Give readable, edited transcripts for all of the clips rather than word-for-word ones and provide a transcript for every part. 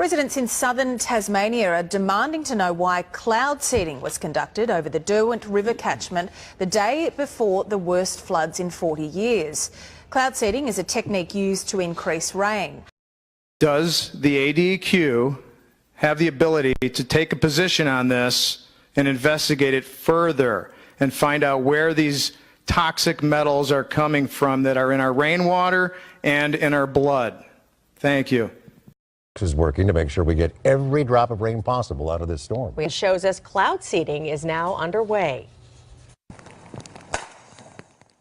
Residents in southern Tasmania are demanding to know why cloud seeding was conducted over the Derwent River catchment the day before the worst floods in 40 years. Cloud seeding is a technique used to increase rain. Does the ADEQ have the ability to take a position on this and investigate it further and find out where these toxic metals are coming from that are in our rainwater and in our blood? Thank you. Is working to make sure we get every drop of rain possible out of this storm. It shows us cloud seeding is now underway.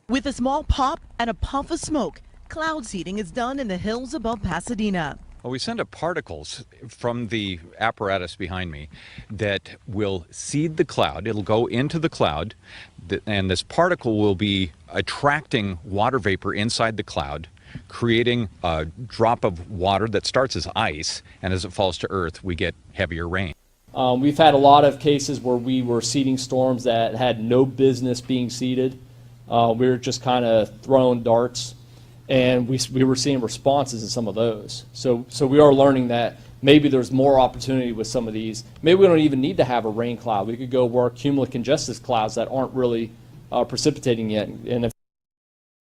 With a small pop and a puff of smoke, cloud seeding is done in the hills above Pasadena. Well, we send up particles from the apparatus behind me that will seed the cloud. It'll go into the cloud, and this particle will be attracting water vapor inside the cloud, creating a drop of water that starts as ice, and as it falls to earth, we get heavier rain. We've had a lot of cases where we were seeding storms that had no business being seeded. We were just kind of throwing darts, and we were seeing responses in some of those. So we are learning that maybe there's more opportunity with some of these. Maybe we don't even need to have a rain cloud. We could go work cumulocongestus clouds that aren't really precipitating yet. And if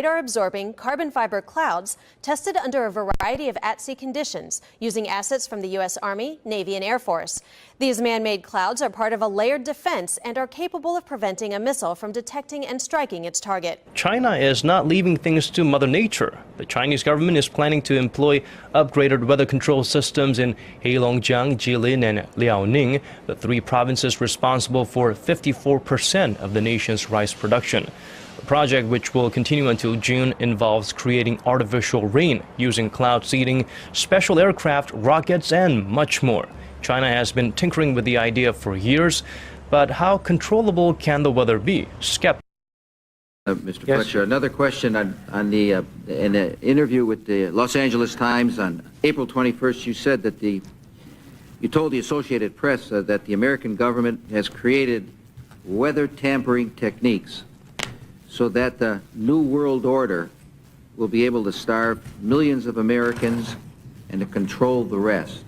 radar-absorbing carbon fiber clouds tested under a variety of at-sea conditions using assets from the U.S. Army, Navy, and Air Force. These man-made clouds are part of a layered defense and are capable of preventing a missile from detecting and striking its target. China is not leaving things to Mother Nature. The Chinese government is planning to employ upgraded weather control systems in Heilongjiang, Jilin, and Liaoning, the three provinces responsible for 54% of the nation's rice production. The project, which will continue until June, involves creating artificial rain using cloud seeding, special aircraft, rockets, and much more. China has been tinkering with the idea for years, but how controllable can the weather be? Skeptics. Mr. Fletcher, another question on the in an interview with the Los Angeles Times on April 21st, you said that you told the Associated Press that the American government has created weather tampering techniques so that the New World Order will be able to starve millions of Americans and to control the rest.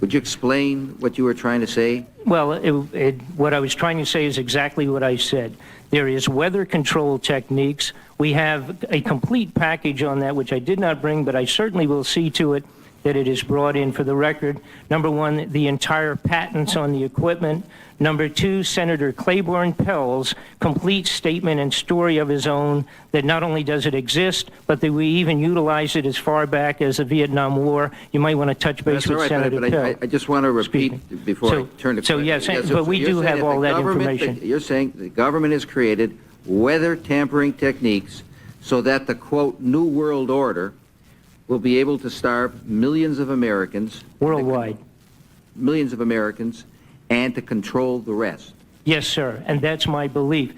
Would you explain what you were trying to say? Well, what I was trying to say is exactly what I said. There is weather control techniques. We have a complete package on that, which I did not bring, but I certainly will see to it that it is brought in for the record. Number one, the entire patents on the equipment. Number two, Senator Claiborne Pell's complete statement and story of his own that not only does it exist, but that we even utilize it as far back as the Vietnam War. You might want to touch base with Senator Pell. I just want to repeat before I turn to question. Yes, but we do have all that information. You're saying the government has created weather tampering techniques so that the, quote, New World Order will be able to starve millions of Americans. Worldwide. Millions of Americans, and to control the rest. Yes, sir, and that's my belief.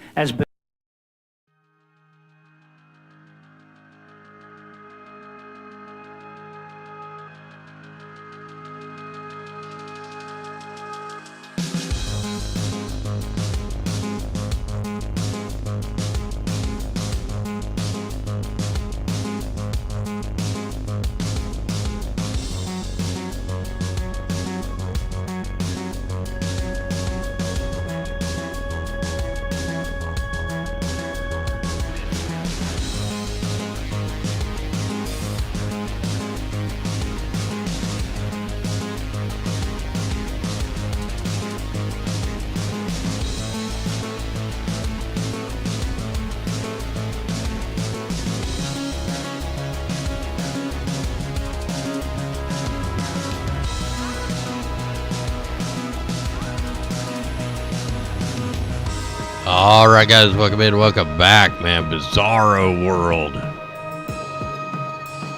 All right, guys, welcome in, welcome back, man. Bizarro world.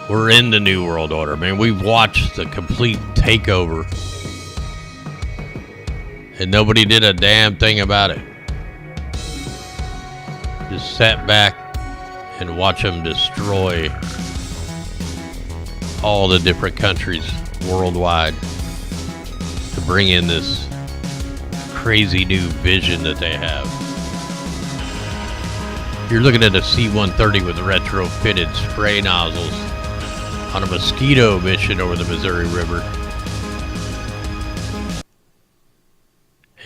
We're in the New World Order, man. We've watched the complete takeover, and nobody did a damn thing about it. Just sat back and watch them destroy all the different countries worldwide to bring in this crazy new vision that they have. You're looking at a C-130 with retrofitted spray nozzles on a mosquito mission over the Missouri River.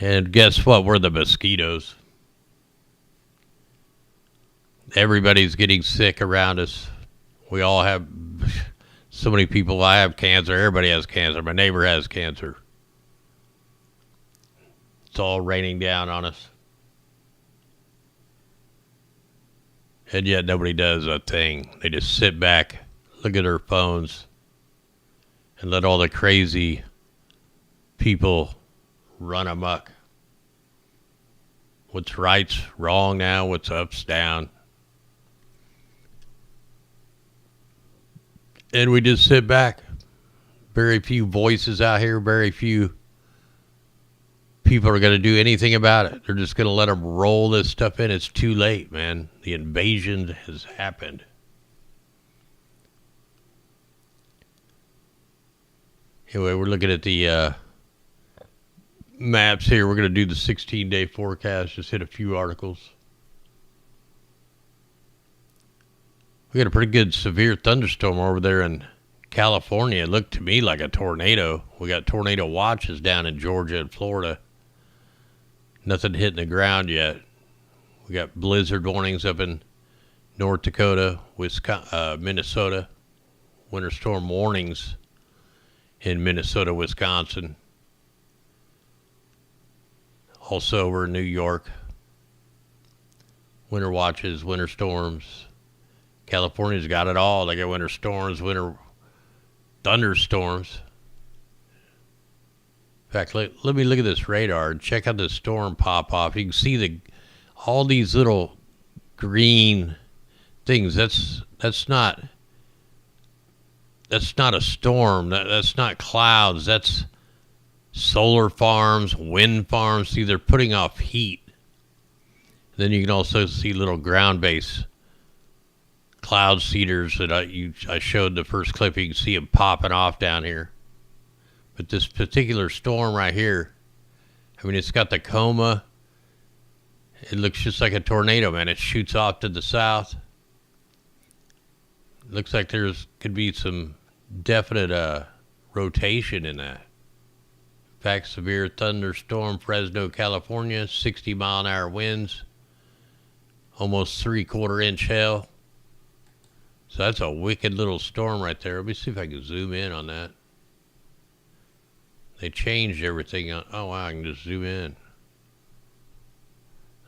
And guess what? We're the mosquitoes. Everybody's getting sick around us. We all have so many people. I have cancer. Everybody has cancer. My neighbor has cancer. It's all raining down on us. And yet nobody does a thing. They just sit back, look at their phones, and let all the crazy people run amok. What's right's wrong now, what's up's down. And we just sit back. Very few voices out here, very few people are going to do anything about it. They're just going to let them roll this stuff in. It's too late, man. The invasion has happened. Anyway, we're looking at the maps here. We're going to do the 16-day forecast. Just hit a few articles. We got a pretty good severe thunderstorm over there in California. It looked to me like a tornado. We got tornado watches down in Georgia and Florida. Nothing hitting the ground yet. We got blizzard warnings up in North Dakota, Minnesota. Winter storm warnings in Minnesota, Wisconsin. Also over in New York. Winter watches, winter storms. California's got it all. They got winter storms, winter thunderstorms. In fact, let me look at this radar and check out this storm pop off. You can see all these little green things. That's not a storm. That's not clouds. That's solar farms, wind farms. See, they're putting off heat. Then you can also see little ground base cloud seeders that I showed the first clip. You can see them popping off down here. But this particular storm right here, I mean, it's got the coma. It looks just like a tornado, man. It shoots off to the south. Looks like could be some definite rotation in that. In fact, severe thunderstorm, Fresno, California, 60-mile-an-hour winds, almost 3/4-inch hail. So that's a wicked little storm right there. Let me see if I can zoom in on that. They changed everything. Oh, wow, I can just zoom in.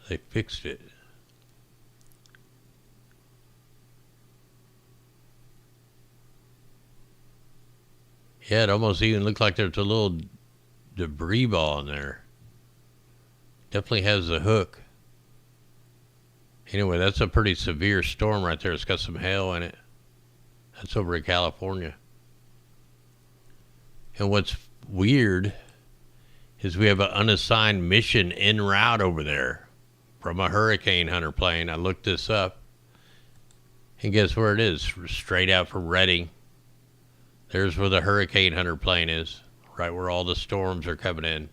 They fixed it. Yeah, it almost even looked like there's a little debris ball in there. Definitely has a hook. Anyway, that's a pretty severe storm right there. It's got some hail in it. That's over in California. And what's weird is we have an unassigned mission en route over there from a hurricane hunter plane. I looked this up. And guess where it is? Straight out from Redding. There's where the hurricane hunter plane is. Right where all the storms are coming in.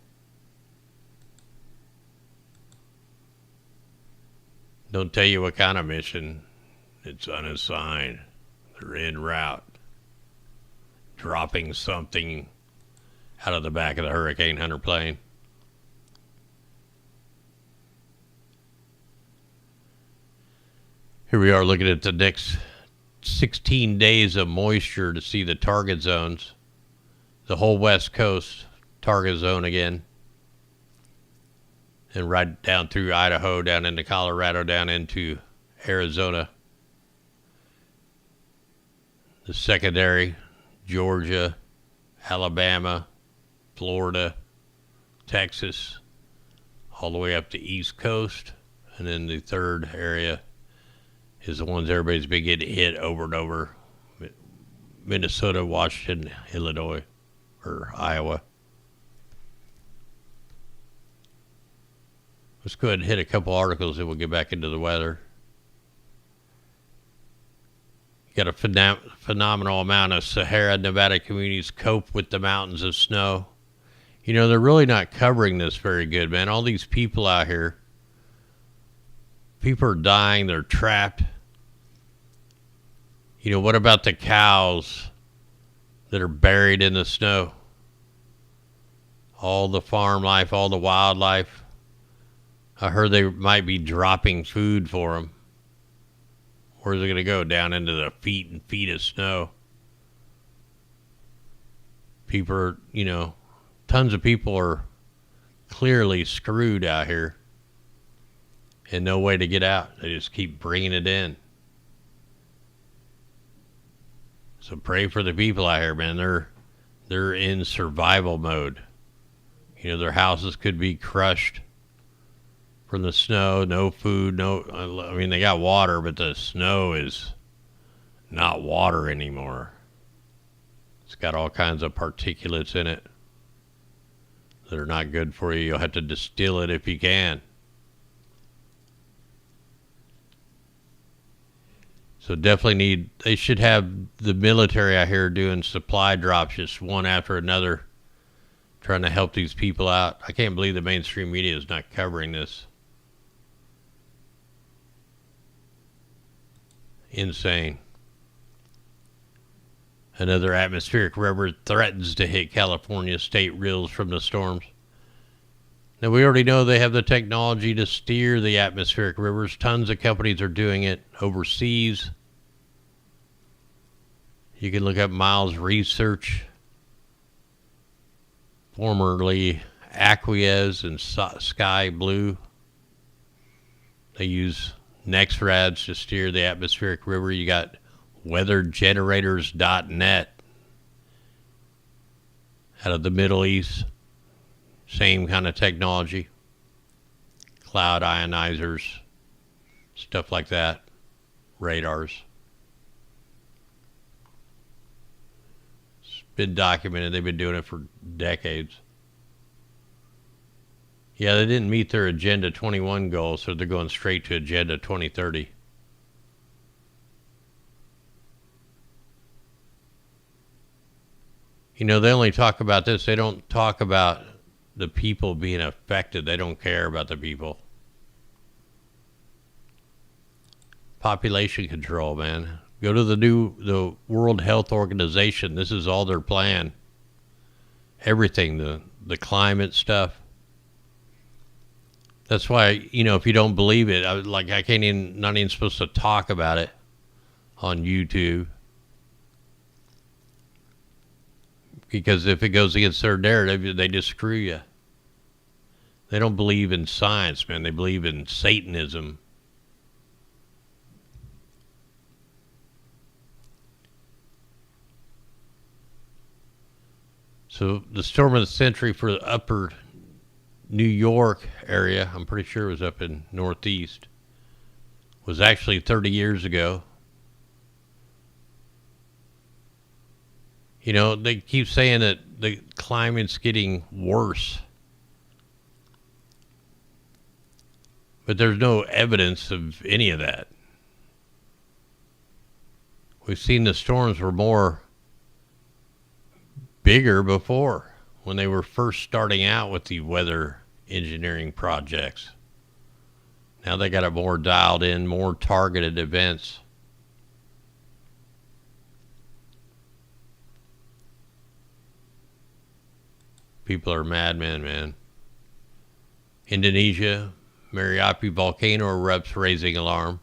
Don't tell you what kind of mission. It's unassigned. They're en route. Dropping something out of the back of the hurricane hunter plane. Here we are looking at the next 16 days of moisture to see the target zones. The whole West Coast target zone again. And right down through Idaho, down into Colorado, down into Arizona. The secondary, Georgia, Alabama, Florida, Texas, all the way up to East Coast. And then the third area is the ones everybody's been getting hit over and over. Minnesota, Washington, Illinois, or Iowa. Let's go ahead and hit a couple articles and we'll get back into the weather. You got a phenomenal amount of Sahara Nevada communities cope with the mountains of snow. You know, they're really not covering this very good, man. All these people out here, people are dying, they're trapped. You know, what about the cows that are buried in the snow? all the farm life, all the wildlife. I heard they might be dropping food for them. Where's it going to go? Down into the feet and feet of snow. People are, tons of people are clearly screwed out here and no way to get out. They just keep bringing it in. So pray for the people out here, man. They're in survival mode. Their houses could be crushed from the snow, no food, they got water, but the snow is not water anymore. It's got all kinds of particulates in it that are not good for you. You'll have to distill it if you can. So definitely they should have the military out here doing supply drops, just one after another, trying to help these people out. I can't believe the mainstream media is not covering this. Insane. Another atmospheric river threatens to hit California. State reels from the storms. Now, we already know they have the technology to steer the atmospheric rivers. Tons of companies are doing it overseas. You can look up Miles Research, formerly Agwnnews and Sky Blue. They use NextRads to steer the atmospheric river. You got weathergenerators.net out of the Middle East. Same kind of technology. Cloud ionizers, stuff like that. Radars. It's been documented. They've been doing it for decades. Yeah, they didn't meet their Agenda 21 goal, so they're going straight to Agenda 2030. They only talk about this. They don't talk about the people being affected. They don't care about the people. Population control, man. Go to the World Health Organization. This is all their plan. Everything, the climate stuff. That's why, if you don't believe it, not even supposed to talk about it on YouTube. Because if it goes against their narrative, they just screw you. They don't believe in science, man. They believe in Satanism. So the storm of the century for the upper New York area, I'm pretty sure it was up in Northeast, was actually 30 years ago. They keep saying that the climate's getting worse. But there's no evidence of any of that. We've seen the storms were bigger before, when they were first starting out with the weather engineering projects. Now they got it more dialed in, more targeted events. People are madmen, man. Indonesia, Merapi volcano erupts, raising alarm.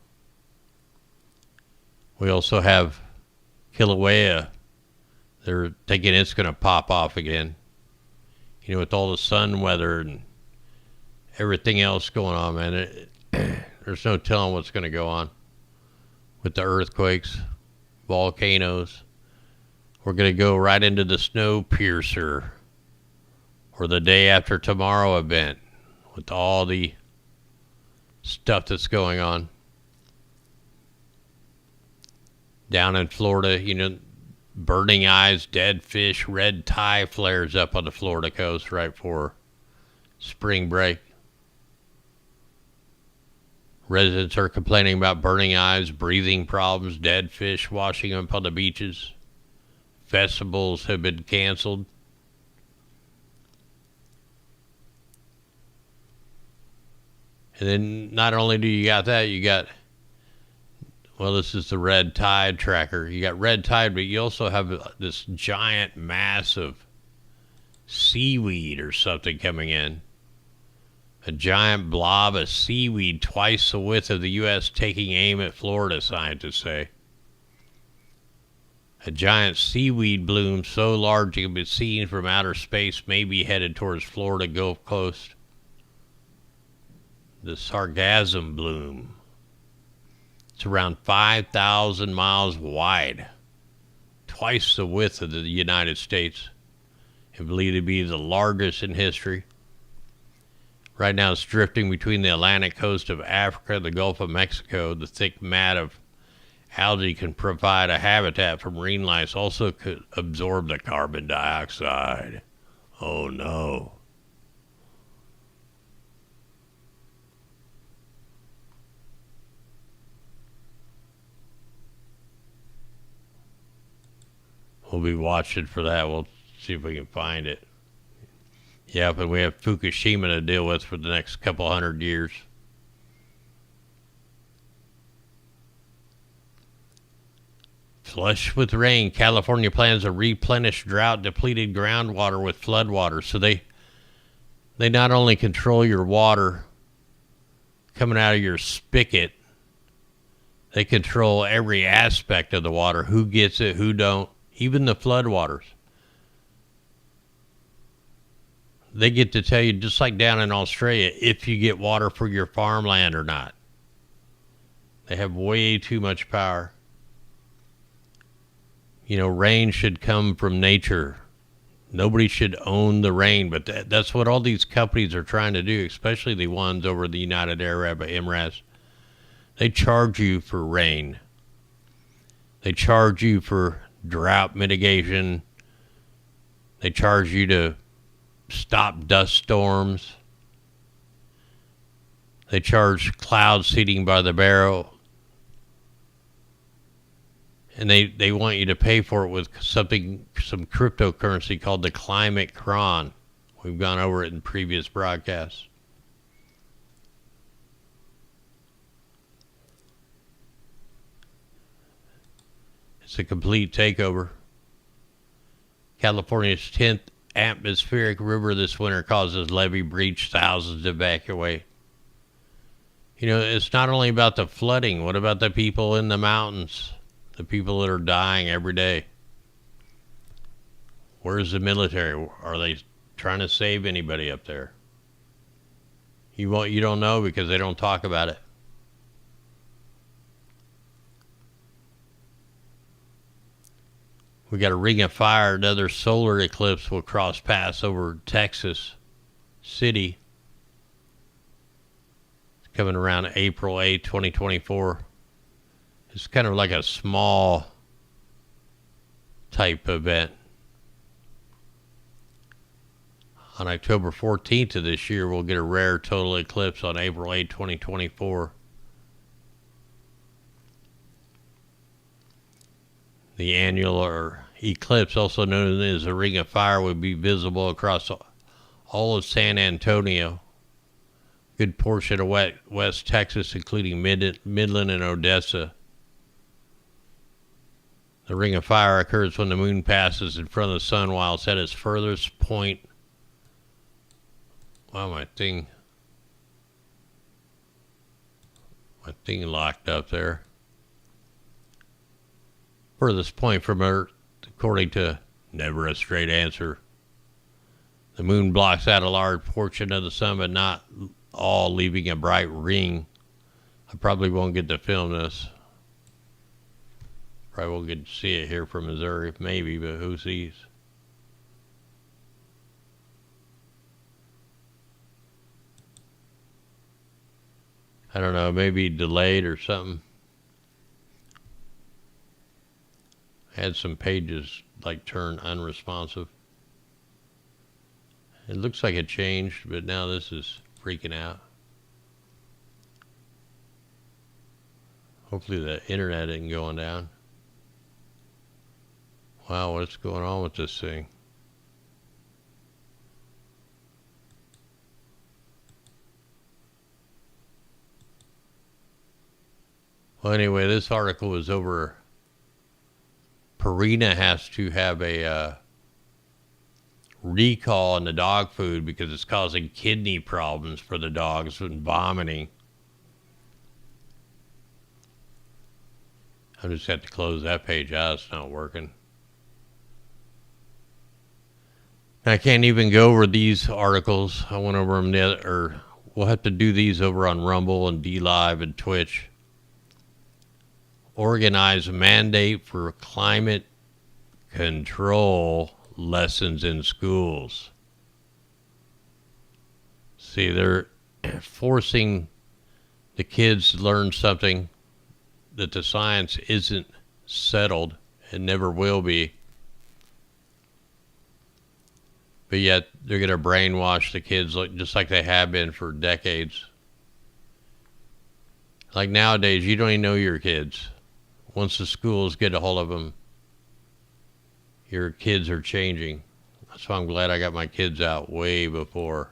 We also have Kilauea. They're thinking it's going to pop off again. With all the sun weather and everything else going on, man. There's no telling what's going to go on with the earthquakes, volcanoes. We're going to go right into the Snowpiercer, or the day after tomorrow event, with all the stuff that's going on. Down in Florida, burning eyes, dead fish, red tide flares up on the Florida coast right before spring break. Residents are complaining about burning eyes, breathing problems, dead fish washing up on the beaches. Festivals have been canceled. And then not only do you got that, you got, this is the red tide tracker. You got red tide, but you also have this giant, massive seaweed or something coming in. A giant blob of seaweed twice the width of the U.S. taking aim at Florida, scientists say. A giant seaweed bloom so large it can be seen from outer space may be headed towards Florida Gulf Coast. The sargassum bloom. It's around 5,000 miles wide, twice the width of the United States, and believed to be the largest in history. Right now it's drifting between the Atlantic coast of Africa and the Gulf of Mexico. The thick mat of algae can provide a habitat for marine life, also could absorb the carbon dioxide. Oh no. We'll be watching for that. We'll see if we can find it. Yeah, but we have Fukushima to deal with for the next couple 100 years. Flush with rain, California plans to replenish drought-depleted groundwater with floodwater. So they not only control your water coming out of your spigot, they control every aspect of the water. Who gets it, who don't. Even the floodwaters. They get to tell you, just like down in Australia, if you get water for your farmland or not. They have way too much power. You know, rain should come from nature. Nobody should own the rain, but that's what all these companies are trying to do, especially the ones over the United Arab Emirates. They charge you for rain. They charge you for drought mitigation. They charge you to stop dust storms. They charge cloud seeding by the barrel. And they want you to pay for it with some cryptocurrency called the climate cron. We've gone over it in previous broadcasts. It's a complete takeover. California's 10th atmospheric river this winter causes levee breach, thousands to evacuate. You know, it's not only about the flooding. What about the people in the mountains? The people that are dying every day? Where's the military? Are they trying to save anybody up there? You don't know because they don't talk about it. We got a ring of fire. Another solar eclipse will cross paths over Texas City. It's coming around April 8, 2024. It's kind of like a small type event. On October 14th of this year, we'll get a rare total eclipse on April 8, 2024. The annular eclipse, also known as a ring of fire, would be visible across all of San Antonio, good portion of West Texas, including Midland and Odessa. The ring of fire occurs when the moon passes in front of the sun while it's at its furthest point. Wow, my thing locked up there. Furthest point from Earth, according to Never a Straight Answer. The moon blocks out a large portion of the sun, but not all, leaving a bright ring. I probably won't get to film this. Probably won't get to see it here from Missouri, maybe, but who sees? I don't know, maybe delayed or something. Had some pages like turn unresponsive. It looks like it changed, but now this is freaking out. Hopefully the internet isn't going down. Wow, what's going on with this thing? Well, anyway, this article was over. Purina has to have a recall on the dog food because it's causing kidney problems for the dogs and vomiting. I just had to close that page out. It's not working. I can't even go over these articles. I went over them or we'll have to do these over on Rumble and DLive and Twitch. Organize a mandate for climate control lessons in schools. See, they're forcing the kids to learn something that the science isn't settled and never will be. But yet they're going to brainwash the kids just like they have been for decades. Like nowadays, you don't even know your kids. Once the schools get a hold of them, your kids are changing. That's why I'm glad I got my kids out way before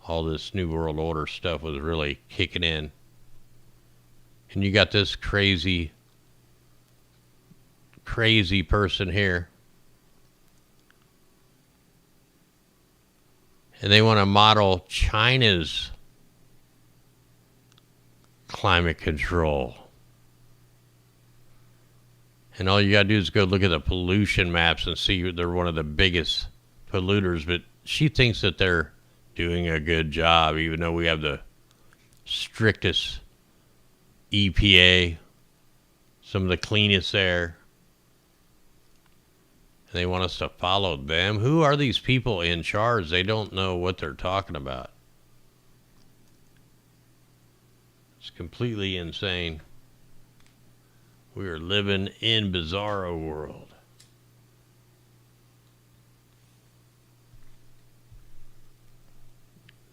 all this New World Order stuff was really kicking in. And you got this crazy person here. And they want to model China's climate control. And all you got to do is go look at the pollution maps and see they're one of the biggest polluters. But she thinks that they're doing a good job, even though we have the strictest EPA, some of the cleanest air. And they want us to follow them. Who are these people in charge? They don't know what they're talking about. It's completely insane. We are living in bizarro world.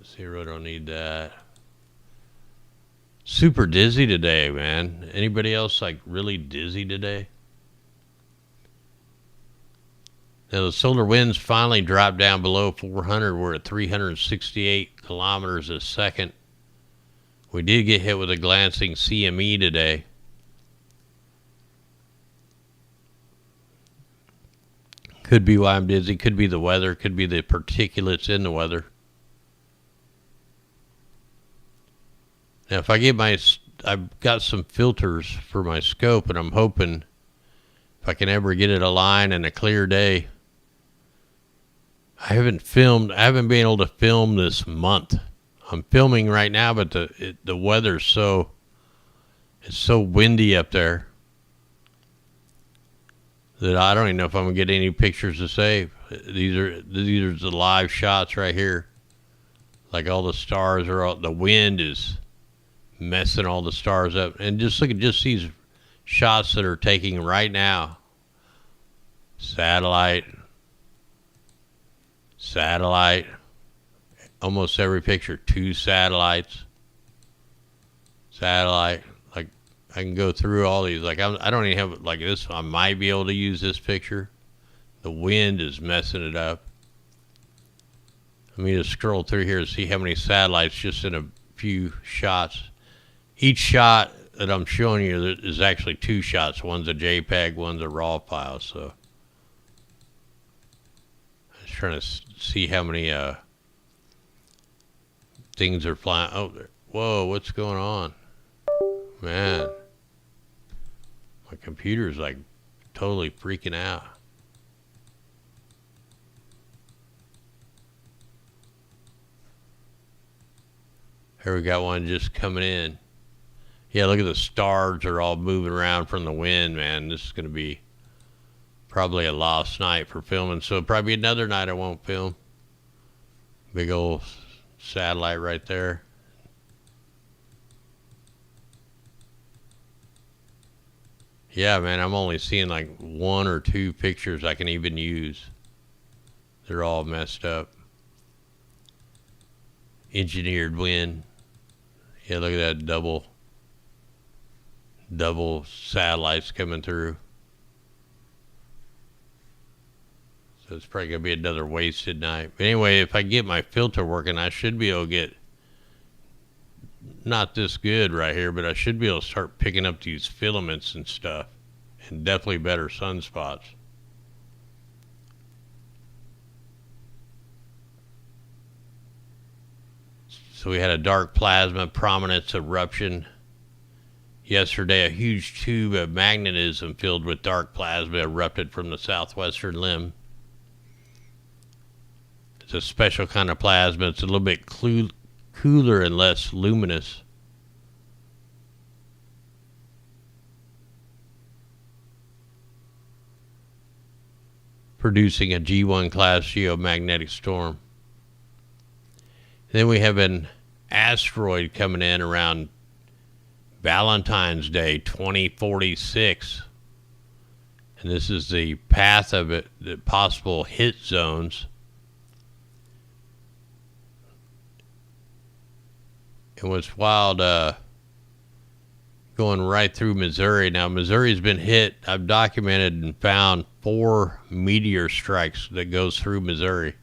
Zero, don't need that. Super dizzy today, man. Anybody else like really dizzy today? Now the solar winds finally dropped down below 400. We're at 368 kilometers a second. We did get hit with a glancing CME today. Could be why I'm dizzy. Could be the weather. Could be the particulates in the weather. Now, if I get I've got some filters for my scope, and I'm hoping if I can ever get it aligned and a clear day. I haven't been able to film this month. I'm filming right now, but the weather's it's so windy up there that I don't even know if I'm gonna get any pictures to save. These are the live shots right here. Like all the stars the wind is messing all the stars up. And just look at these shots that are taking right now. Satellite. Almost every picture, 2 satellites. Satellite. Like I can go through all these. Like I don't even have like this. I might be able to use this picture. The wind is messing it up. Let me just scroll through here and see how many satellites just in a few shots. Each shot that I'm showing you is actually 2 shots. One's a JPEG, one's a RAW file. So I was trying to see how many things are flying. Oh, whoa, what's going on? Man, my computer's like totally freaking out. Here we got one just coming in. Yeah, look at the stars are all moving around from the wind, man. This is going to be probably a lost night for filming. So probably another night I won't film. Big old satellite right there. Yeah, man, I'm only seeing like 1 or 2 pictures I can even use. They're all messed up. Engineered wind. Yeah, look at that double satellites coming through. So it's probably going to be another wasted night. But anyway, if I get my filter working, I should be able to get, not this good right here, but I should be able to start picking up these filaments and stuff. And definitely better sunspots. So we had a dark plasma prominence eruption. Yesterday, a huge tube of magnetism filled with dark plasma erupted from the southwestern limb. It's a special kind of plasma. It's a little bit cooler and less luminous. Producing a G1 class geomagnetic storm. Then we have an asteroid coming in around Valentine's Day 2046. And this is the path of it, the possible hit zones. It was wild going right through Missouri. Now, Missouri's been hit. I've documented and found 4 meteor strikes that goes through Missouri.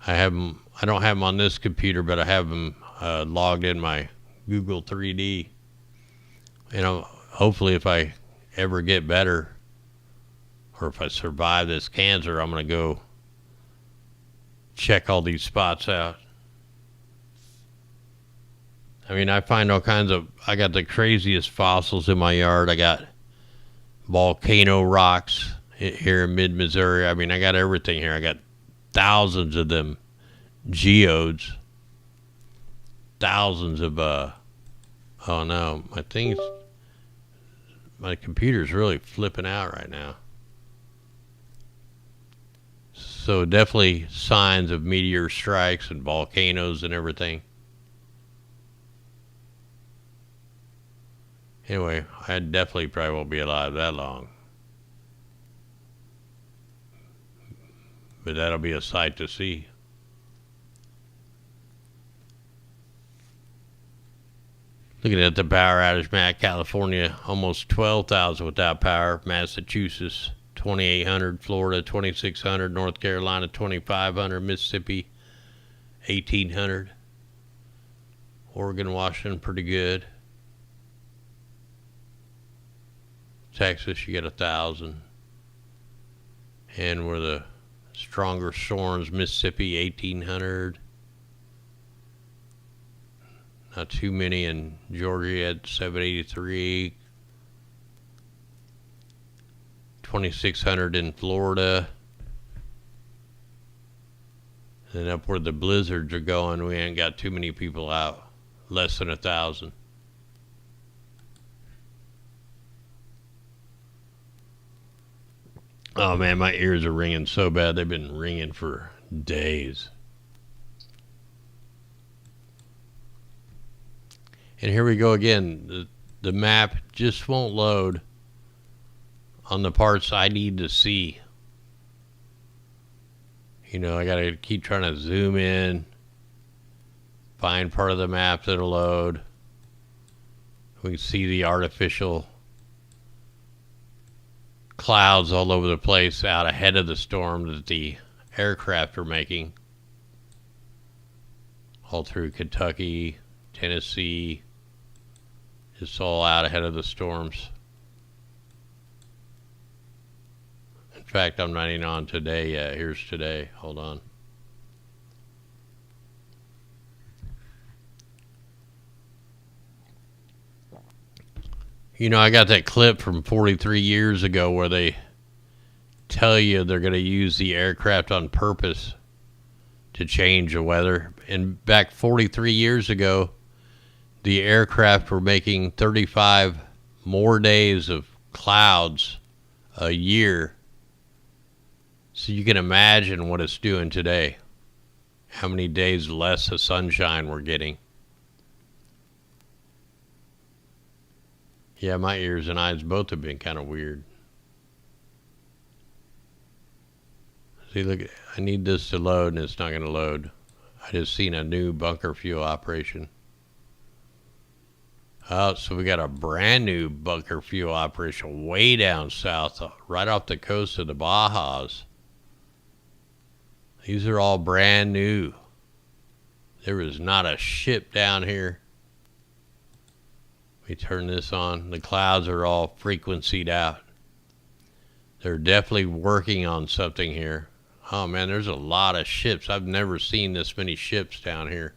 I don't have them on this computer, but I have them logged in my Google 3D. You know, hopefully if I ever get better, or if I survive this cancer, I'm going to go check all these spots out. I mean, I find all kinds of, I got the craziest fossils in my yard. I got volcano rocks here in mid-Missouri. I mean, I got everything here. I got thousands of them geodes. Thousands of, oh no, my computer's really flipping out right now. So definitely signs of meteor strikes and volcanoes and everything. Anyway, I definitely probably won't be alive that long. But that'll be a sight to see. Looking at the power outage map, California, almost 12,000 without power. Massachusetts, 2,800. Florida, 2,600. North Carolina, 2,500. Mississippi, 1,800. Oregon, Washington, pretty good. Texas, you get 1,000. And where the stronger storms, Mississippi, 1,800. Not too many in Georgia at 783. 2,600 in Florida. And up where the blizzards are going, we ain't got too many people out. Less than 1,000. Oh man, my ears are ringing so bad. They've been ringing for days. And here we go again. The map just won't load on the parts I need to see. You know, I gotta keep trying to zoom in, find part of the map that'll load. We can see the artificial clouds all over the place out ahead of the storm that the aircraft are making. All through Kentucky, Tennessee. It's all out ahead of the storms. In fact, I'm not even on today yet. Here's today. Hold on. You know, I got that clip from 43 years ago where they tell you they're going to use the aircraft on purpose to change the weather. And back 43 years ago, the aircraft were making 35 more days of clouds a year. So you can imagine what it's doing today. How many days less of sunshine we're getting. Yeah, my ears and eyes both have been kind of weird. See, look, I need this to load and it's not going to load. I just seen a new bunker fuel operation. Oh, so we got a brand new bunker fuel operation way down south, right off the coast of the Bajas. These are all brand new. There is not a ship down here. We turn this on. The clouds are all frequencied out. They're definitely working on something here. Oh man, there's a lot of ships. I've never seen this many ships down here.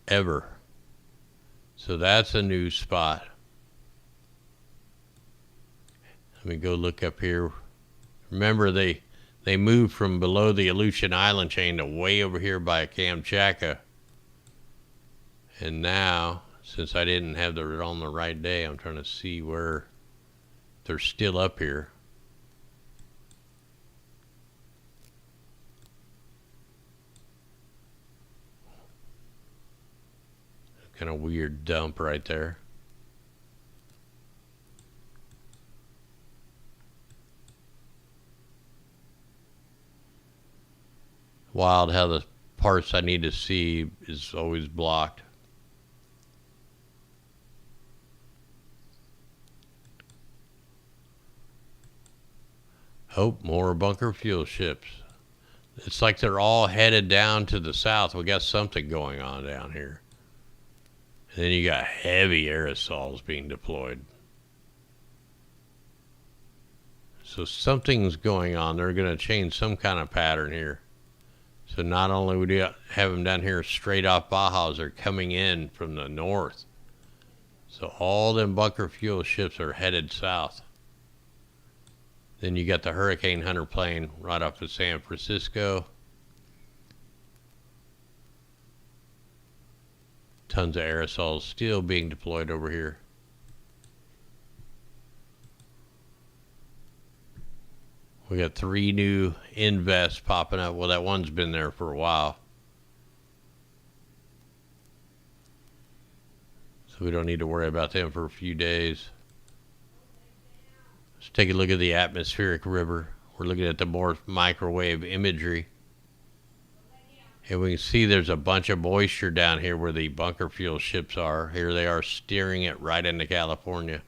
ever. So that's a new spot. Let me go look up here. Remember, they moved from below the Aleutian Island chain to way over here by Kamchatka. And now, since I didn't have it on the right day, I'm trying to see where they're still up here. Kind of weird dump right there. Wild how the parts I need to see is always blocked. Oh, more bunker fuel ships. It's like they're all headed down to the south. We got something going on down here. And then you got heavy aerosols being deployed. So something's going on. They're going to change some kind of pattern here. So not only would you have them down here straight off Bajas, they're coming in from the north. So all them bunker fuel ships are headed south. Then you got the Hurricane Hunter plane right off of San Francisco. Tons of aerosols still being deployed over here. We got 3 new invests popping up. Well, that one's been there for a while. So we don't need to worry about them for a few days. Let's take a look at the atmospheric river. We're looking at the more microwave imagery. And we can see there's a bunch of moisture down here where the bunker fuel ships are. Here they are steering it right into California.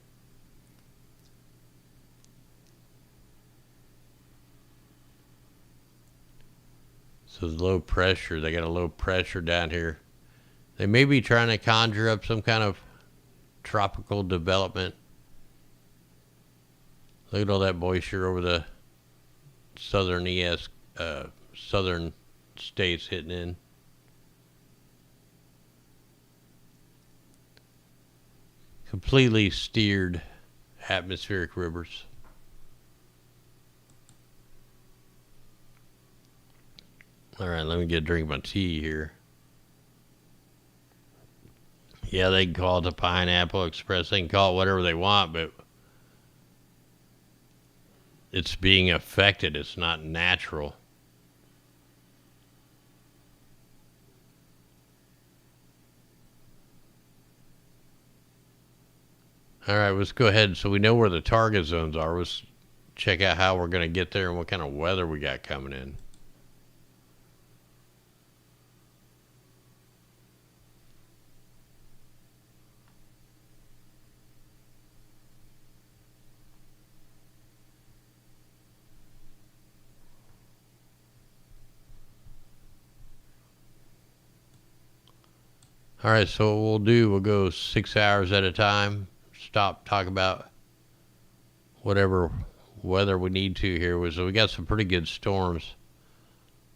So the low pressure, they got a low pressure down here. They may be trying to conjure up some kind of tropical development. Look at all that moisture over the southern southern states hitting in. Completely steered atmospheric rivers. All right, let me get a drink of my tea here. Yeah, they can call it the Pineapple Express. They can call it whatever they want, but it's being affected. It's not natural. All right, let's go ahead. So we know where the target zones are. Let's check out how we're going to get there and what kind of weather we got coming in. All right, so what we'll do, we'll go 6 hours at a time. Stop, talk about whatever weather we need to here. So we got some pretty good storms.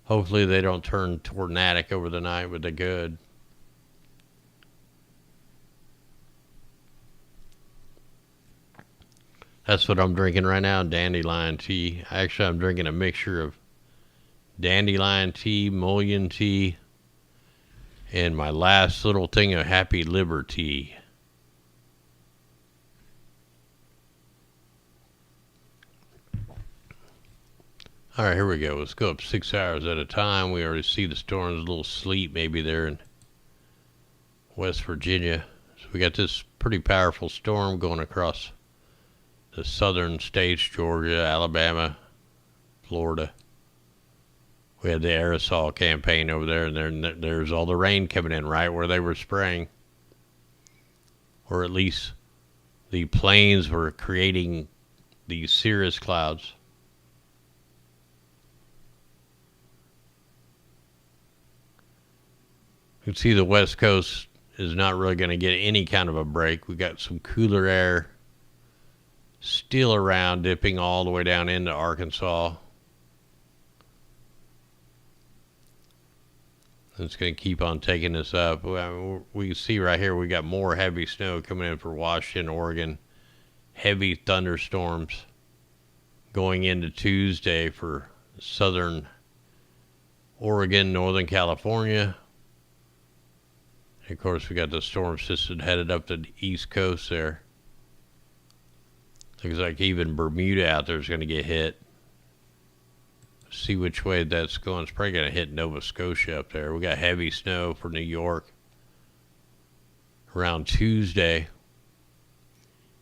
Hopefully they don't turn tornadic over the night, but they could. That's what I'm drinking right now, dandelion tea. Actually, I'm drinking a mixture of dandelion tea, mullein tea, and my last little thing of happy liver tea. All right, here we go. Let's go up 6 hours at a time. We already see the storms, a little sleet maybe there in West Virginia. So we got this pretty powerful storm going across the southern states, Georgia, Alabama, Florida. We had the aerosol campaign over there, and there's all the rain coming in right where they were spraying. Or at least the planes were creating these cirrus clouds. You can see the West Coast is not really going to get any kind of a break. We got some cooler air still around, dipping all the way down into Arkansas. It's going to keep on taking us up. We can see right here we got more heavy snow coming in for Washington, Oregon. Heavy thunderstorms going into Tuesday for southern Oregon, Northern California. And of course, we got the storm system headed up the East Coast there. Looks like even Bermuda out there is going to get hit. See which way that's going. It's probably going to hit Nova Scotia up there. We got heavy snow for New York around Tuesday.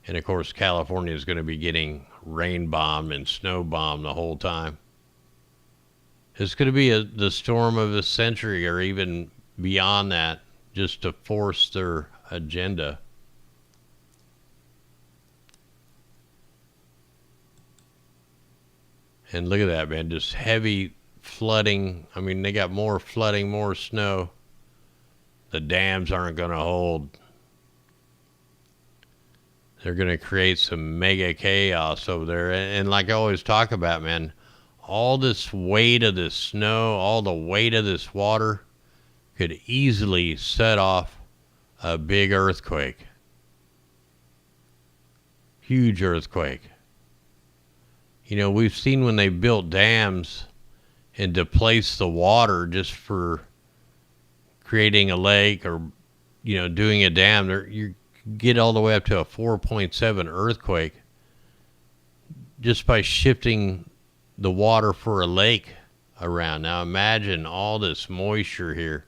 And of course, California is going to be getting rain bombed and snow bombed the whole time. It's going to be the storm of the century, or even beyond that, just to force their agenda. And look at that, man. Just heavy flooding. I mean, they got more flooding, more snow. The dams aren't going to hold. They're going to create some mega chaos over there. And like I always talk about, man, all this weight of this snow, all the weight of this water could easily set off a big earthquake. Huge earthquake. You know, we've seen when they built dams and displaced the water just for creating a lake or, you know, doing a dam, you get all the way up to a 4.7 earthquake just by shifting the water for a lake around. Now imagine all this moisture here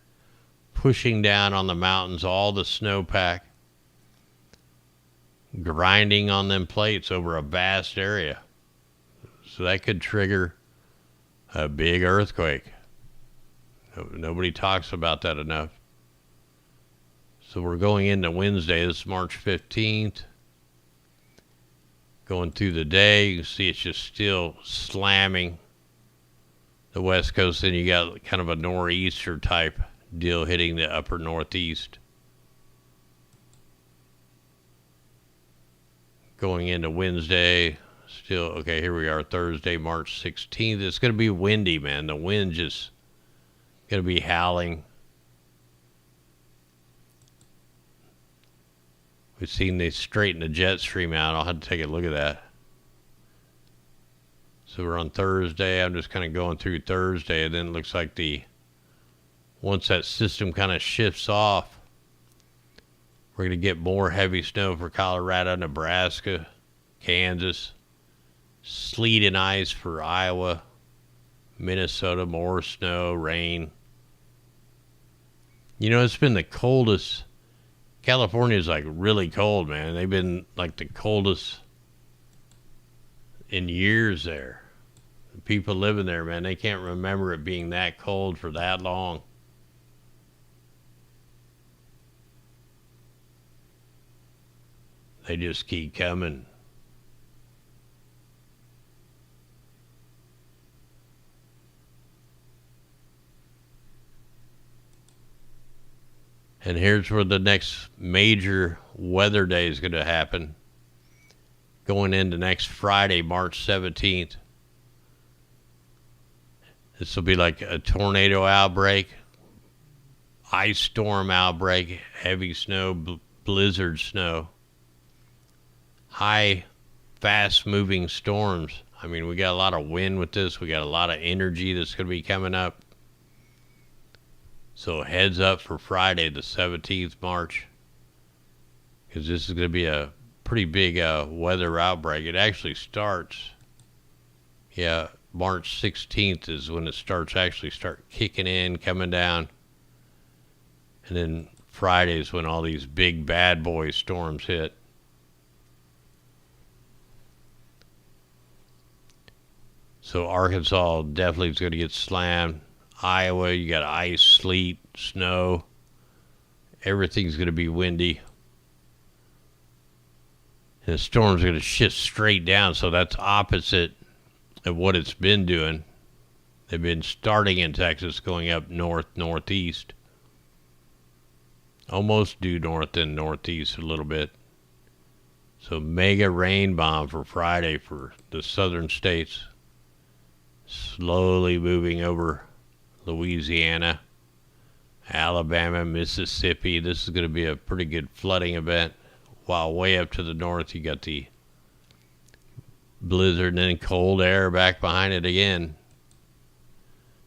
pushing down on the mountains, all the snowpack, grinding on them plates over a vast area. So that could trigger a big earthquake. Nobody talks about that enough. So we're going into Wednesday. This is March 15th. Going through the day, you can see it's just still slamming the West Coast. Then you got kind of a nor'easter type deal hitting the upper Northeast. Going into Wednesday. Still, okay, here we are, Thursday, March 16th. It's going to be windy, man. The wind just going to be howling. We've seen they straighten the jet stream out. I'll have to take a look at that. So we're on Thursday. I'm just kind of going through Thursday, and then it looks like once that system kind of shifts off, we're going to get more heavy snow for Colorado, Nebraska, Kansas. Sleet and ice for Iowa, Minnesota, more snow, rain. You know, it's been the coldest. California's like really cold, man. They've been like the coldest in years there. The people living there, man, they can't remember it being that cold for that long. They just keep coming. And here's where the next major weather day is going to happen. Going into next Friday, March 17th. This will be like a tornado outbreak, ice storm outbreak, heavy snow, blizzard snow. High, fast-moving storms. I mean, we got a lot of wind with this. We got a lot of energy that's going to be coming up. So heads up for Friday, the 17th March, because this is going to be a pretty big weather outbreak. It actually starts, March 16th is when it starts kicking in, coming down. And then Friday is when all these big bad boy storms hit. So Arkansas definitely is going to get slammed. Iowa, you got ice, sleet, snow. Everything's going to be windy. And the storm's going to shift straight down, so that's opposite of what it's been doing. They've been starting in Texas, going up north, northeast. Almost due north and northeast a little bit. So mega rain bomb for Friday for the southern states. Slowly moving over Louisiana, Alabama, Mississippi. This is going to be a pretty good flooding event. While way up to the north, you got the blizzard and then cold air back behind it again.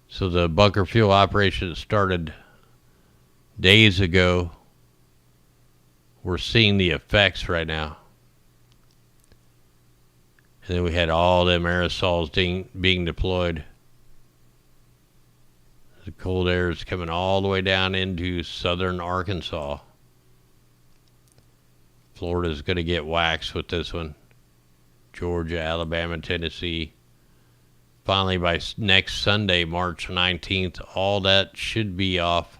So the bunker fuel operation that started days ago, we're seeing the effects right now. And then we had all them aerosols being deployed. The cold air is coming all the way down into southern Arkansas. Florida's going to get waxed with this one. Georgia, Alabama, Tennessee. Finally, by next Sunday, March 19th, all that should be off.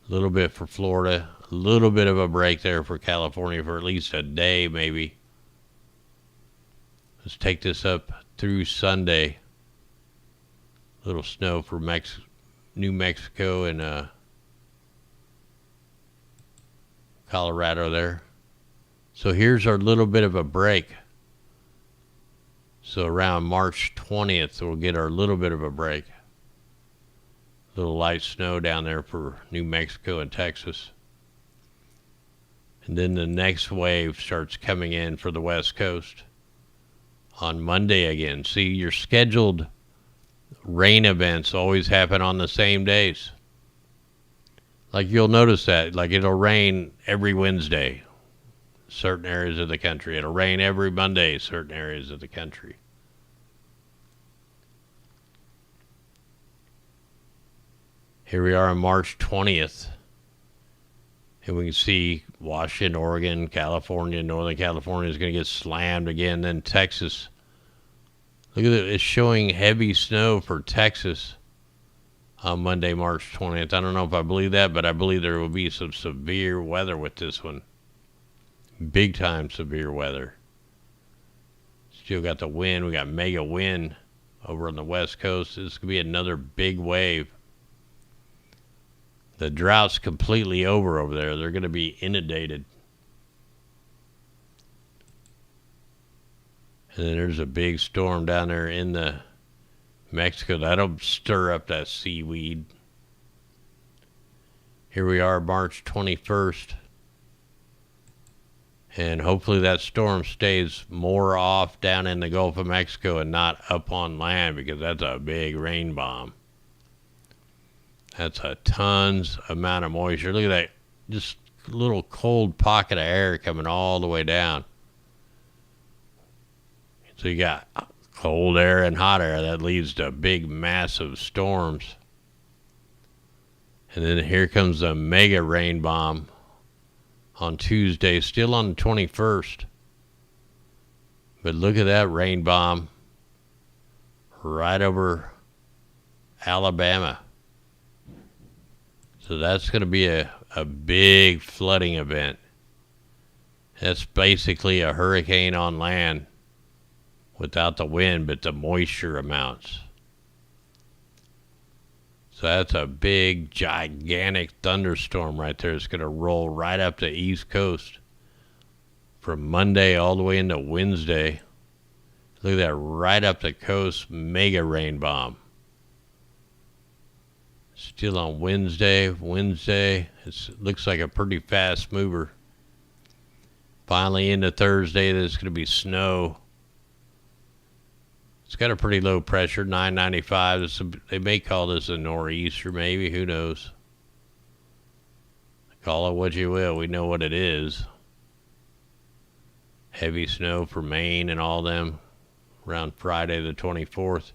A little bit for Florida. A little bit of a break there for California for at least a day, maybe. Let's take this up through Sunday. Little snow for New Mexico and Colorado there. So here's our little bit of a break. So around March 20th, we'll get our little bit of a break. Little light snow down there for New Mexico and Texas. And then the next wave starts coming in for the West Coast on Monday again. See, your scheduled rain events always happen on the same days. Like you'll notice that, like it'll rain every Wednesday, certain areas of the country. It'll rain every Monday, certain areas of the country. Here we are on March 20th. And we can see Washington, Oregon, California, Northern California is going to get slammed again. Then Texas. Look at it. It's showing heavy snow for Texas on Monday, March 20th. I don't know if I believe that, but I believe there will be some severe weather with this one. Big time severe weather. Still got the wind. We got mega wind over on the West Coast. This could be another big wave. The drought's completely over there. They're going to be inundated. And then there's a big storm down there in the Mexico. That'll stir up that seaweed. Here we are, March 21st. And hopefully that storm stays more off down in the Gulf of Mexico and not up on land, because that's a big rain bomb. That's a tons amount of moisture. Look at that. Just a little cold pocket of air coming all the way down. So you got cold air and hot air. That leads to big, massive storms. And then here comes a mega rain bomb on Tuesday, still on the 21st. But look at that rain bomb right over Alabama. So that's going to be a big flooding event. That's basically a hurricane on land without the wind, but the moisture amounts. So that's a big, gigantic thunderstorm right there. It's going to roll right up the East Coast from Monday all the way into Wednesday. Look at that, right up the coast, mega rain bomb. Still on Wednesday. It looks like a pretty fast mover. Finally into Thursday, there's going to be snow. It's got a pretty low pressure, 995. They may call this a nor'easter, maybe. Who knows? Call it what you will. We know what it is. Heavy snow for Maine and all them around Friday the 24th.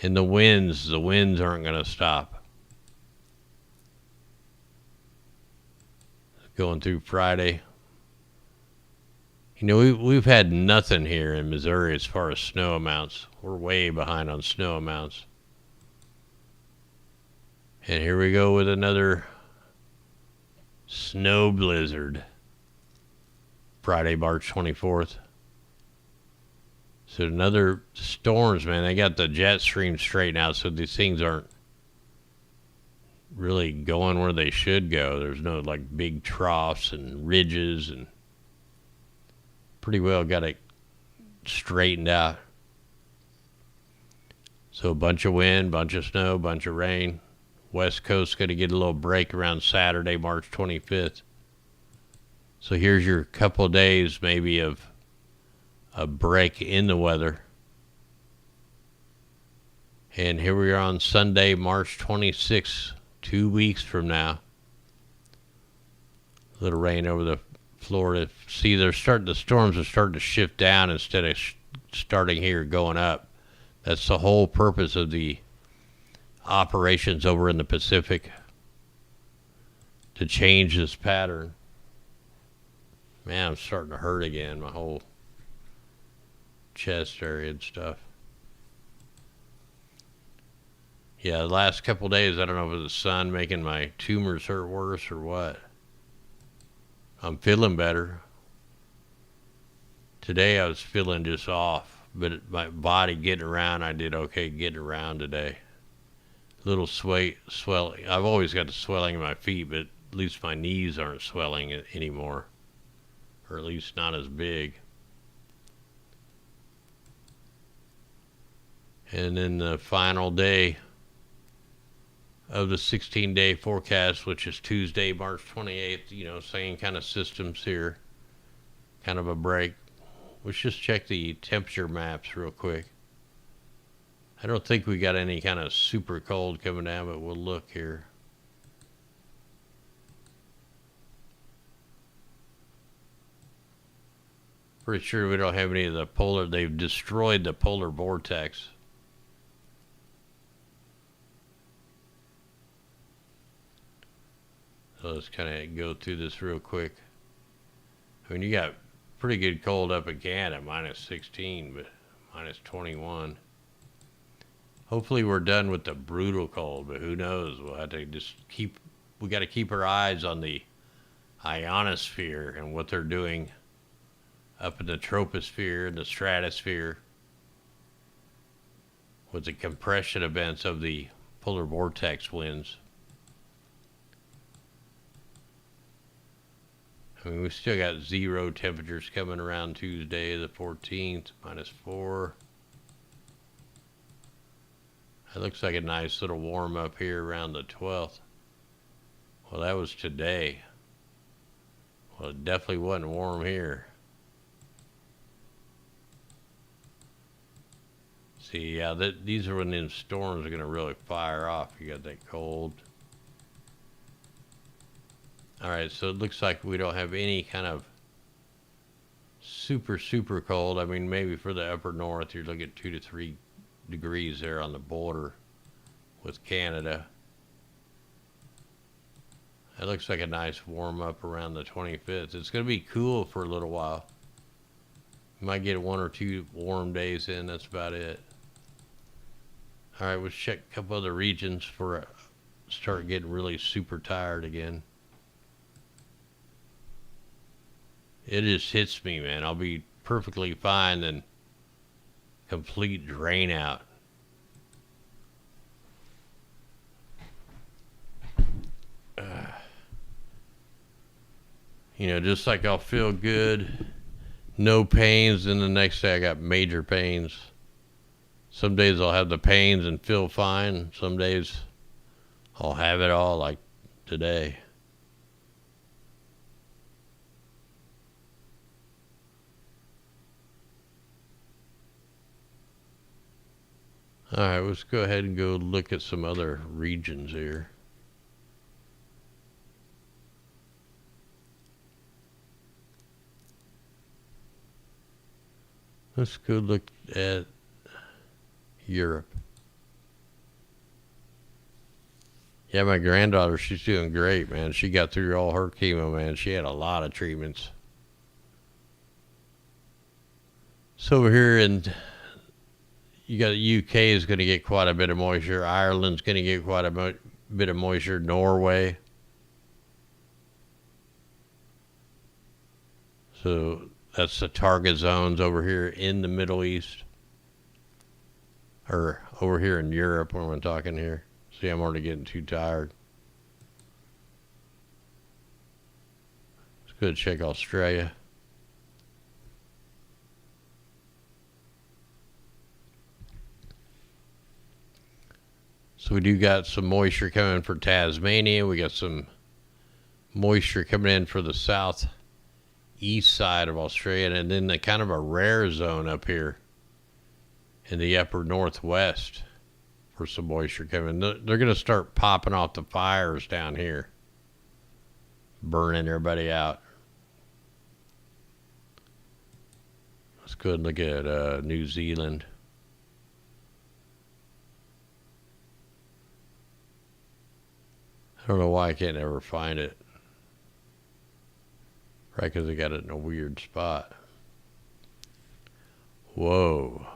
And the winds aren't going to stop. Going through Friday. You know, we've had nothing here in Missouri as far as snow amounts. We're way behind on snow amounts. And here we go with another snow blizzard. Friday, March 24th. So another storms, man. They got the jet stream straightened out, so these things aren't really going where they should go. There's no like big troughs and ridges, and pretty well got it straightened out. So a bunch of wind, bunch of snow, bunch of rain. West Coast going to get a little break around Saturday, March 25th. So here's your couple of days maybe of a break in the weather. And here we are on Sunday, March 26th, 2 weeks from now. A little rain over the Florida. See, the storms are starting to shift down instead of starting here going up. That's the whole purpose of the operations over in the Pacific, to change this pattern. Man, I'm starting to hurt again, my whole chest area and stuff. Yeah, the last couple of days, I don't know if it was the sun making my tumors hurt worse or what. I'm feeling better. Today I was feeling just off, but my body getting around, I did okay getting around today. Little swelling. I've always got the swelling in my feet, but at least my knees aren't swelling anymore, or at least not as big. And then the final day of the 16-day forecast, which is Tuesday, March 28th, same kind of systems here, kind of a break. Let's just check the temperature maps real quick. I don't think we got any kind of super cold coming down, but we'll look here. Pretty sure we don't have any of the polar. They've destroyed the polar vortex. So let's kind of go through this real quick. I mean, you got pretty good cold up in Canada, minus 16, but minus 21. Hopefully we're done with the brutal cold, but who knows? We'll have to we got to keep our eyes on the ionosphere and what they're doing up in the troposphere and the stratosphere with the compression events of the polar vortex winds. I mean, we still got 0 temperatures coming around Tuesday, the 14th, minus 4. It looks like a nice little warm up here around the 12th. Well, that was today. Well, it definitely wasn't warm here. See, yeah, these are when them storms are going to really fire off. You got that cold. All right, so it looks like we don't have any kind of super, super cold. I mean, maybe for the upper north, you're looking at 2 to 3 degrees there on the border with Canada. It looks like a nice warm up around the 25th. It's going to be cool for a little while. You might get 1 or 2 warm days in. That's about it. All right, let's check a couple other regions for start getting really super tired again. It just hits me, man. I'll be perfectly fine, then complete drain out. Just like I'll feel good, no pains, then the next day I got major pains. Some days I'll have the pains and feel fine. Some days I'll have it all, like today. All right, let's go ahead and go look at some other regions here. Let's go look at Europe. Yeah, my granddaughter, she's doing great, man. She got through all her chemo, man. She had a lot of treatments. So over here you got the UK is going to get quite a bit of moisture. Ireland's going to get quite a bit of moisture. Norway. So that's the target zones over here in the Middle East. Or over here in Europe when we're talking here. See, I'm already getting too tired. Let's go check Australia. So we do got some moisture coming in for Tasmania. We got some moisture coming in for the southeast side of Australia, and then the kind of a rare zone up here in the upper northwest for some moisture coming. They're going to start popping off the fires down here, burning everybody out. Let's go ahead and look at New Zealand. I don't know why I can't ever find it. Right, because they got it in a weird spot. Whoa.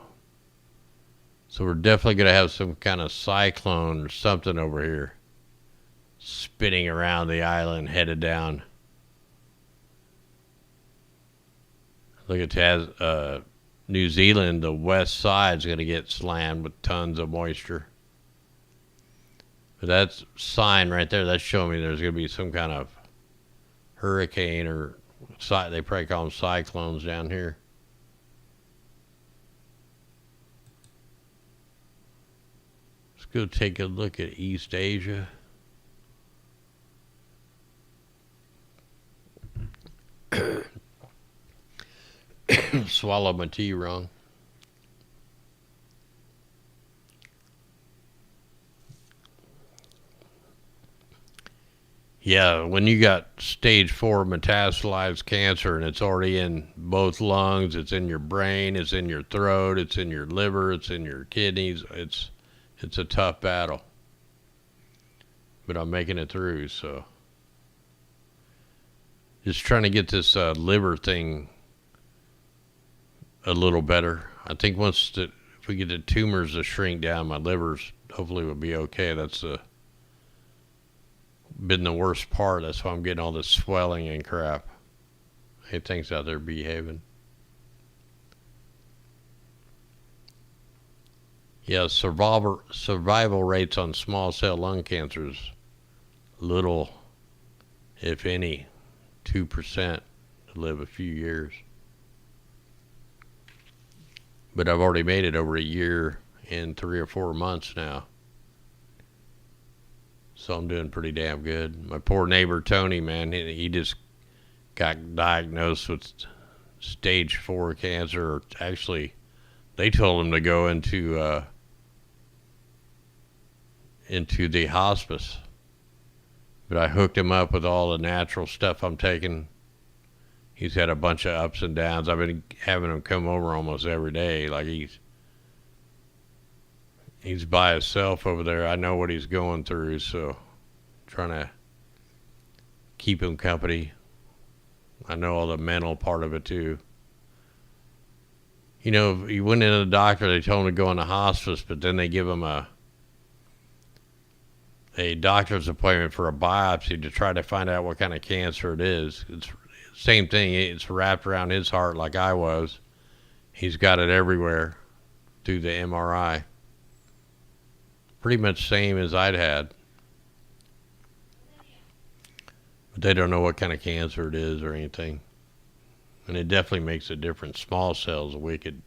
So we're definitely going to have some kind of cyclone or something over here spinning around the island, headed down. Look at New Zealand. The west side's going to get slammed with tons of moisture. But that's sign right there. That's showing me there's going to be some kind of hurricane, or they probably call them cyclones down here. Let's go take a look at East Asia. Swallowed my tea wrong. Yeah, when you got stage 4 metastasized cancer and it's already in both lungs, it's in your brain, it's in your throat, it's in your liver, it's in your kidneys, it's a tough battle. But I'm making it through, so. Just trying to get this liver thing a little better. I think if we get the tumors to shrink down, my liver's hopefully will be okay. That's been the worst part. That's why I'm getting all this swelling and crap. Hey, things out there behaving. Yeah, survival rates on small cell lung cancer is little, if any, 2% to live a few years. But I've already made it over a year and 3 or 4 months now. So I'm doing pretty damn good. My poor neighbor Tony, man, he just got diagnosed with stage 4 cancer. Actually, they told him to go into the hospice. But I hooked him up with all the natural stuff I'm taking. He's had a bunch of ups and downs. I've been having him come over almost every day. Like he's by himself over there. I know what he's going through, so trying to keep him company. I know all the mental part of it too. You know, he went into the doctor, they told him to go in the hospice, but then they give him a doctor's appointment for a biopsy to try to find out what kind of cancer it is. It's same thing. It's wrapped around his heart like I was. He's got it everywhere through the MRI. Pretty much same as I'd had. But they don't know what kind of cancer it is or anything. And it definitely makes a difference. Small cells are wicked.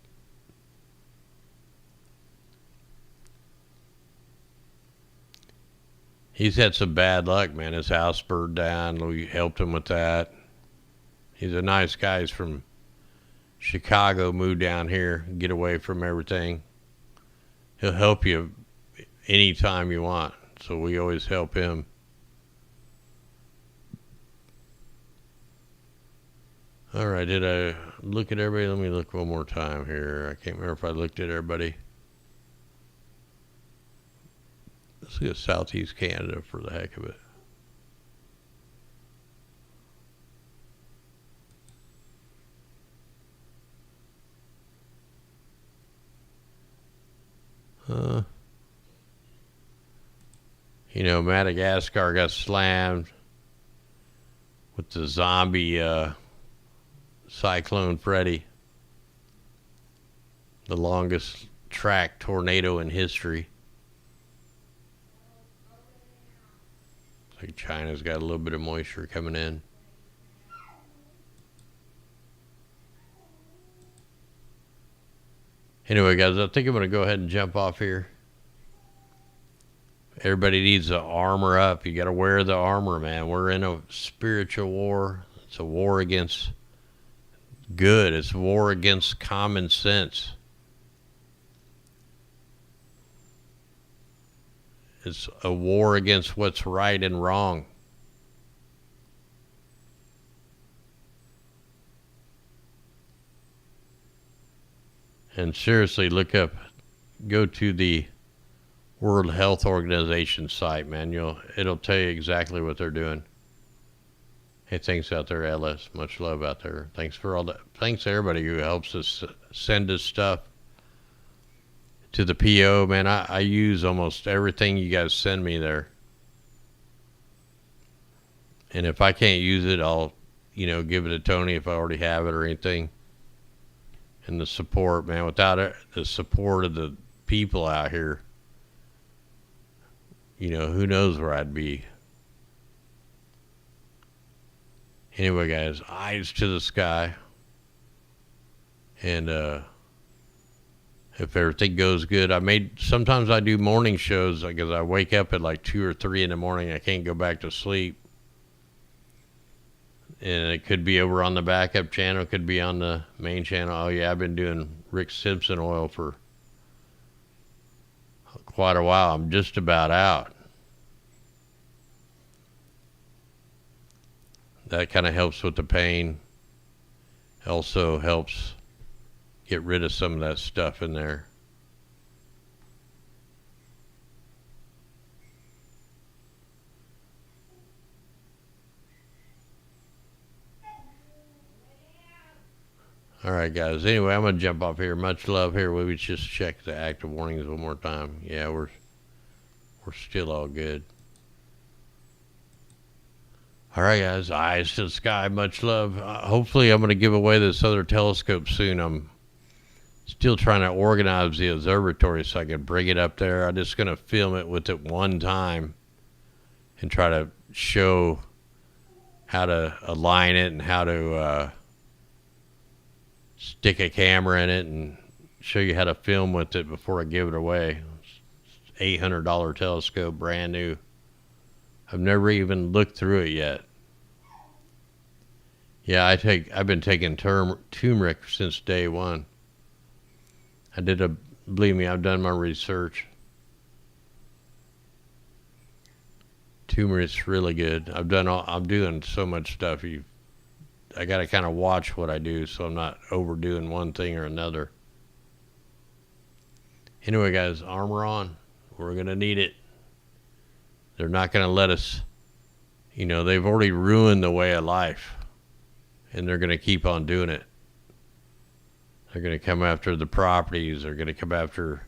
He's had some bad luck, man. His house burned down. We helped him with that. He's a nice guy. He's from Chicago, moved down here, get away from everything. He'll help you anytime you want. So we always help him. All right, did I look at everybody? Let me look one more time here. I can't remember if I looked at everybody. Let's go Southeast Canada for the heck of it. You know, Madagascar got slammed with the zombie Cyclone Freddy, the longest track tornado in history. Looks like China's got a little bit of moisture coming in. Anyway, guys, I think I'm going to go ahead and jump off here. Everybody needs to armor up. You got to wear the armor, man. We're in a spiritual war. It's a war against good. It's a war against common sense. It's a war against what's right and wrong. And seriously, go to the World Health Organization site, man. It'll tell you exactly what they're doing. Hey, thanks out there, Ellis. Much love out there. Thanks for all that. Thanks to everybody who helps us send us stuff to the PO, man. I use almost everything you guys send me there. And if I can't use it, I'll, give it to Tony if I already have it or anything. And the support, man, without it, the support of the people out here, who knows where I'd be. Anyway, guys, eyes to the sky. And if everything goes good, sometimes I do morning shows because I wake up at like 2 or 3 in the morning. I can't go back to sleep. And it could be over on the backup channel. It could be on the main channel. Oh, yeah, I've been doing Rick Simpson oil for quite a while. I'm just about out. That kind of helps with the pain. Also helps get rid of some of that stuff in there. All right, guys. Anyway, I'm going to jump off here. Much love here. We just check the active warnings one more time. Yeah, we're still all good. All right, guys. Eyes to the sky. Much love. Hopefully, I'm going to give away this other telescope soon. I'm still trying to organize the observatory so I can bring it up there. I'm just going to film it with it one time and try to show how to align it and how to stick a camera in it and show you how to film with it before I give it away. It's $800 telescope, brand new. I've never even looked through it yet. Yeah, I've been taking turmeric since day one. Believe me, I've done my research. Turmeric's really good. I'm doing so much stuff. I got to kind of watch what I do so I'm not overdoing one thing or another. Anyway, guys, armor on. We're going to need it. They're not going to let us, they've already ruined the way of life. And they're going to keep on doing it. They're going to come after the properties. They're going to come after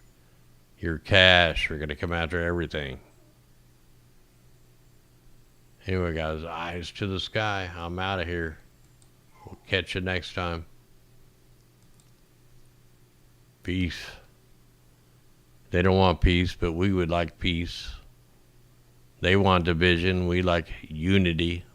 your cash. They're going to come after everything. Anyway, guys, eyes to the sky. I'm out of here. We'll catch you next time. Peace. They don't want peace, but we would like peace. They want division. We like unity.